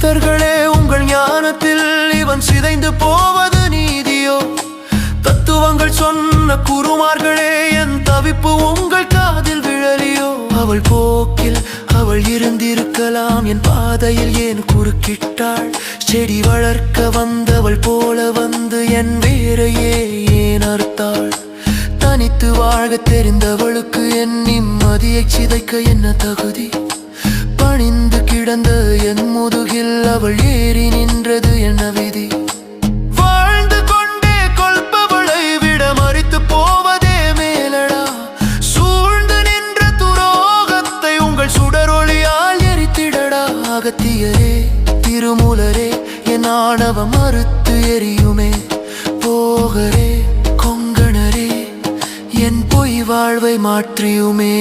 சித்தர்களே உங்கள் ஞானத்தில் இவன் சிதைந்து போவது நீதியோ? தத்துவங்கள் சொன்ன குருமார்களே என் தவிப்பு உங்கள் காதில் விழலியோ? அவள் போக்கில் அவள் இருந்திருக்கலாம், என் பாதையில் ஏன் குறுக்கிட்டாள்? செடி வளர்க்க வந்தவள் போல வந்து என் வேரையே ஏன் அறுத்தாள்? தனித்து வாழ தெரிந்தவளுக்கு என் நிம்மதியை சிதைக்க என்ன தகுதி? பணிந்து கிடந்த என் முதுகில் அவள் ஏறி நின்றது என்ன விதி? வாழ்ந்து கொண்டே கொள்பவளை விட மறித்து போவதே மேலடா. சூழ்ந்து நின்ற துரோகத்தை உங்கள் சுடரொளியால் எரித்திடடா. அகத்தியரே திருமூலரே என் ஆணவம் மறுத்து எரியுமே. போகரே கொங்கணரே என் பொய் வாழ்வை மாற்றியுமே.